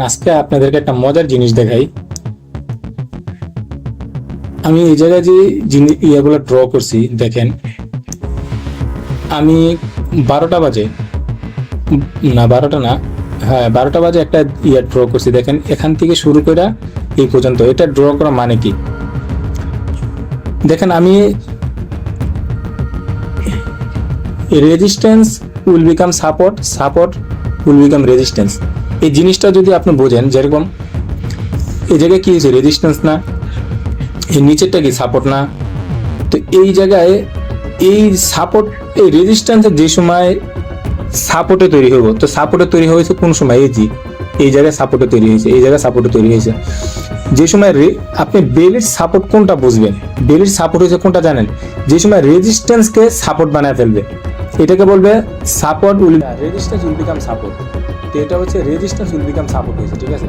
আজকে আপনাদেরকে একটা মজার জিনিস দেখাই। আমি এই জায়গায় যে ইয়াগুলো ড্র করছি দেখেন, আমি 12টা বাজে, না 12টা না, হ্যাঁ 12টা বাজে একটা ইয়া ড্র করছি। দেখেন এখান থেকে শুরু করে এই পর্যন্ত এটা ড্র করা মানে কি, দেখেন আমি resistance will become support, support will become resistance. এই জিনিসটা যদি আপনি বোঝেন, যেরকম এই জায়গায় কি হয়েছে, রেজিস্ট্যান্স না, এই নিচেরটা কি সাপোর্ট না, তো এই জায়গায় এই সাপোর্ট, এই রেজিস্ট্যান্সের যে সময় সাপোর্টে তৈরি হইব, তো সাপোর্টে তৈরি হয়েছে কোন সময়, এই জায়গায় সাপোর্টে তৈরি হয়েছে, এই জায়গায় সাপোর্টে তৈরি হয়েছে। যে সময় আপনি বেলির সাপোর্ট কোনটা বুঝবেন, বেলির সাপোর্ট হয়েছে কোনটা জানেন, যে সময় রেজিস্ট্যান্সকে সাপোর্ট বানায় ফেলবে, এটাকে বলবে support will resistance will become support. তো এটা হচ্ছে রেজিস্ট্যান্স উইল বিকাম সাপোর্ট হয়েছে, ঠিক আছে।